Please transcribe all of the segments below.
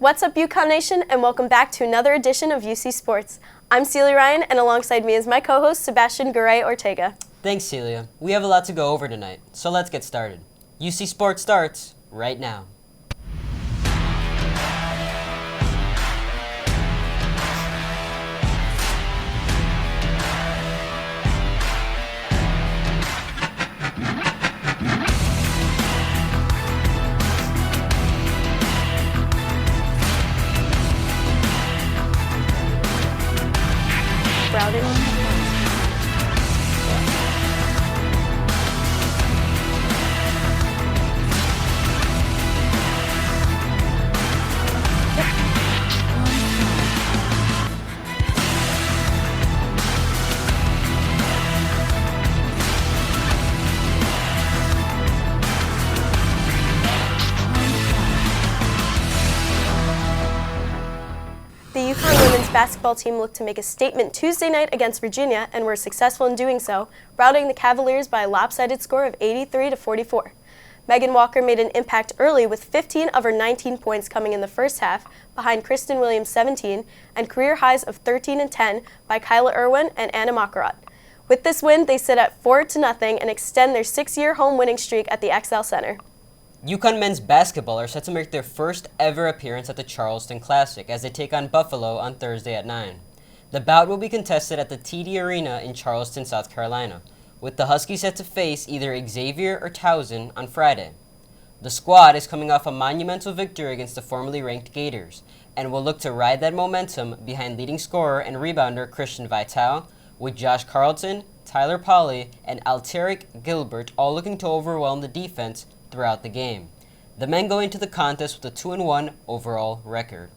What's up, UConn Nation, and welcome back to another edition of UC Sports. I'm Celia Ryan, and alongside me is my co-host, Sebastian Garay-Ortega. Thanks, Celia. We have a lot to go over tonight, so let's get started. UC Sports starts right now. Browden. The UConn women's basketball team looked to make a statement Tuesday night against Virginia and were successful in doing so, routing the Cavaliers by a lopsided score of 83-44. Megan Walker made an impact early with 15 of her 19 points coming in the first half, behind Kristen Williams' 17, and career highs of 13 and 10 by Kyla Irwin and Anna Makarat. With this win, they sit at 4-0 and extend their 6-year home winning streak at the XL Center. UConn men's basketball are set to make their first ever appearance at the Charleston Classic as they take on Buffalo on Thursday at 9. The bout will be contested at the TD Arena in Charleston, South Carolina, with the Huskies set to face either Xavier or Towson on Friday. The squad is coming off a monumental victory against the formerly ranked Gators and will look to ride that momentum behind leading scorer and rebounder Christian Vital, with Josh Carlton, Tyler Polley, and Alteric Gilbert all looking to overwhelm the defense throughout the game. The men go into the contest with a 2-1 overall record.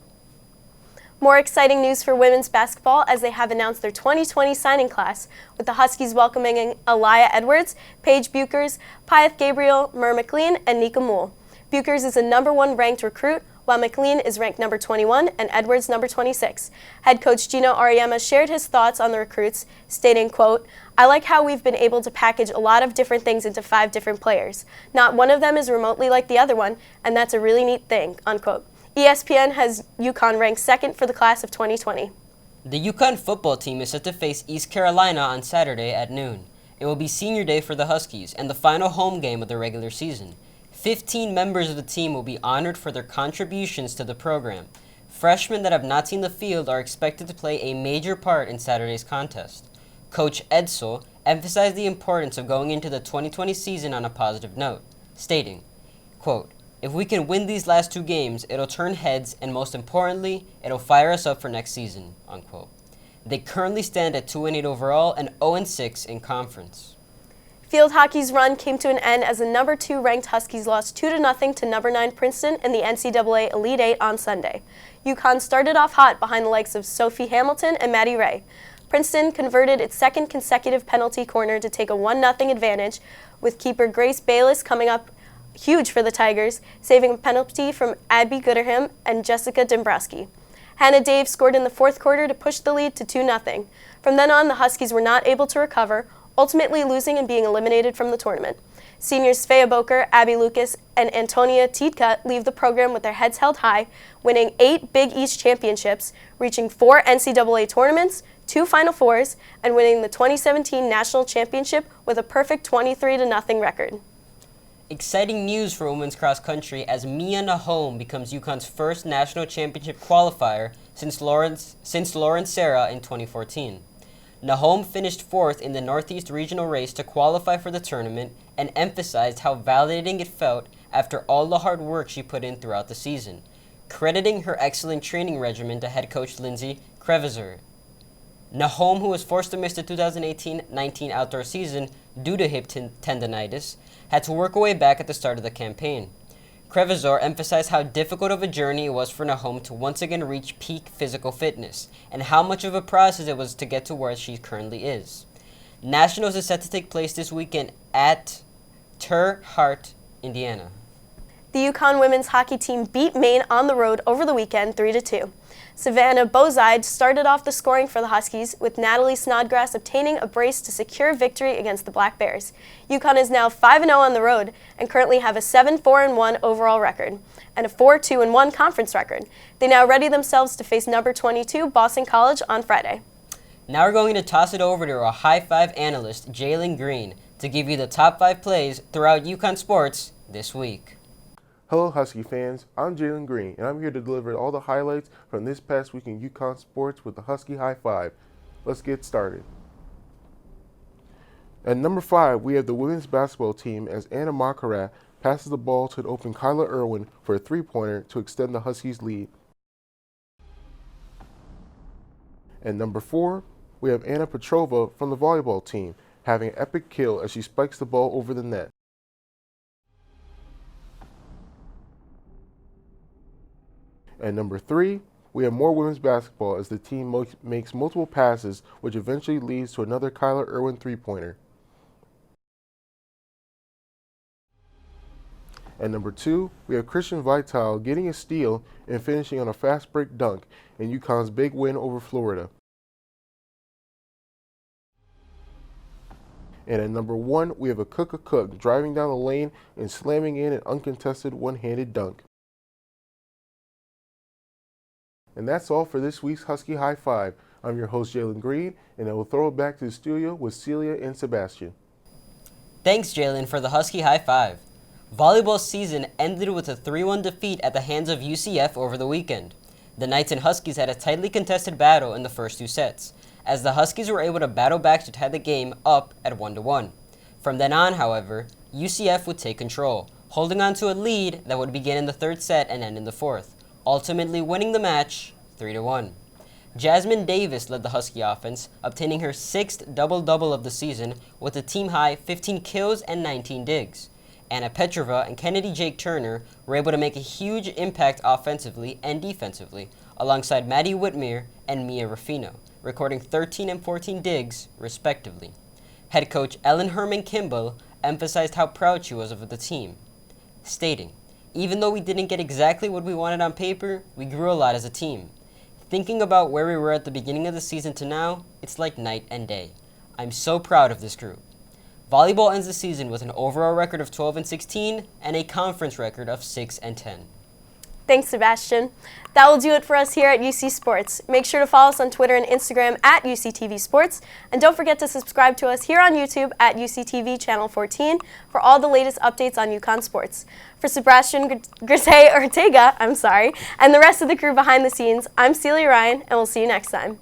More exciting news for women's basketball as they have announced their 2020 signing class, with the Huskies welcoming Aliyah Edwards, Paige Buchers, Pyeth Gabriel, Mer McLean, and Nika Moole. Buchers is a number 1 ranked recruit, while McLean is ranked number 21 and Edwards number 26. Head coach Gino Auriemma shared his thoughts on the recruits, stating, quote, "I like how we've been able to package a lot of different things into 5 different players. Not one of them is remotely like the other one, and that's a really neat thing," unquote. ESPN has UConn ranked 2nd for the class of 2020. The UConn football team is set to face East Carolina on Saturday at noon. It will be senior day for the Huskies and the final home game of the regular season. 15 members of the team will be honored for their contributions to the program. Freshmen that have not seen the field are expected to play a major part in Saturday's contest. Coach Edsel emphasized the importance of going into the 2020 season on a positive note, stating, quote, "If we can win these last 2 games, it'll turn heads, and most importantly, it'll fire us up for next season," unquote. They currently stand at 2-8 overall and 0-6 in conference. Field hockey's run came to an end as the number 2 ranked Huskies lost 2-0 to number 9 Princeton in the NCAA Elite 8 on Sunday. UConn started off hot behind the likes of Sophie Hamilton and Maddie Ray. Princeton converted its 2nd consecutive penalty corner to take a 1-0 advantage, with keeper Grace Bayless coming up huge for the Tigers, saving a penalty from Abby Gooderham and Jessica Dombrowski. Hannah Dave scored in the 4th quarter to push the lead to 2-0. From then on, the Huskies were not able to recover, ultimately losing and being eliminated from the tournament. Seniors Svea Boker, Abby Lucas, and Antonia Tidka leave the program with their heads held high, winning 8 Big East championships, reaching 4 NCAA tournaments, 2 Final Fours, and winning the 2017 National Championship with a perfect 23-0 record. Exciting news for women's cross country as Mia Nahom becomes UConn's first national championship qualifier since Lauren Serra in 2014. Nahom finished 4th in the Northeast Regional race to qualify for the tournament and emphasized how validating it felt after all the hard work she put in throughout the season, crediting her excellent training regimen to head coach Lindsay Creviser. Nahom, who was forced to miss the 2018-19 outdoor season due to hip tendonitis, had to work her way back at the start of the campaign. Creviser emphasized how difficult of a journey it was for Nahom to once again reach peak physical fitness, and how much of a process it was to get to where she currently is. Nationals is set to take place this weekend at Terre Haute, Indiana. The UConn women's hockey team beat Maine on the road over the weekend 3-2. Savannah Bozide started off the scoring for the Huskies, with Natalie Snodgrass obtaining a brace to secure victory against the Black Bears. UConn is now 5-0 on the road and currently have a 7-4-1 overall record and a 4-2-1 conference record. They now ready themselves to face number 22 Boston College on Friday. Now we're going to toss it over to our High Five analyst, Jalen Green, to give you the top 5 plays throughout UConn sports this week. Hello Husky fans, I'm Jalen Green, and I'm here to deliver all the highlights from this past week in UConn sports with the Husky High Five. Let's get started. At number 5, we have the women's basketball team as Anna Markarat passes the ball to an open Kyla Irwin for a three-pointer to extend the Huskies' lead. At number 4, we have Anna Petrova from the volleyball team having an epic kill as she spikes the ball over the net. At number 3, we have more women's basketball as the team makes multiple passes, which eventually leads to another Kyla Irwin three-pointer. At number 2, we have Christian Vital getting a steal and finishing on a fast break dunk in UConn's big win over Florida. And at number 1, we have a Cook driving down the lane and slamming in an uncontested one-handed dunk. And that's all for this week's Husky High Five. I'm your host, Jalen Green, and I will throw it back to the studio with Celia and Sebastian. Thanks, Jalen, for the Husky High Five. Volleyball season ended with a 3-1 defeat at the hands of UCF over the weekend. The Knights and Huskies had a tightly contested battle in the first 2 sets, as the Huskies were able to battle back to tie the game up at 1-1. From then on, however, UCF would take control, holding on to a lead that would begin in the 3rd set and end in the 4th. Ultimately winning the match 3-1. Jasmine Davis led the Husky offense, obtaining her 6th double-double of the season with a team-high 15 kills and 19 digs. Anna Petrova and Kennedy Jake Turner were able to make a huge impact offensively and defensively, alongside Maddie Whitmere and Mia Ruffino, recording 13 and 14 digs, respectively. Head coach Ellen Herman Kimball emphasized how proud she was of the team, stating, "Even though we didn't get exactly what we wanted on paper, we grew a lot as a team. Thinking about where we were at the beginning of the season to now, it's like night and day. I'm so proud of this group." Volleyball ends the season with an overall record of 12-16 and a conference record of 6-10. Thanks, Sebastian. That will do it for us here at UC Sports. Make sure to follow us on Twitter and Instagram at UCTV Sports. And don't forget to subscribe to us here on YouTube at UCTV Channel 14 for all the latest updates on UConn sports. For Sebastian Garay-Ortega, and the rest of the crew behind the scenes, I'm Celia Ryan, and we'll see you next time.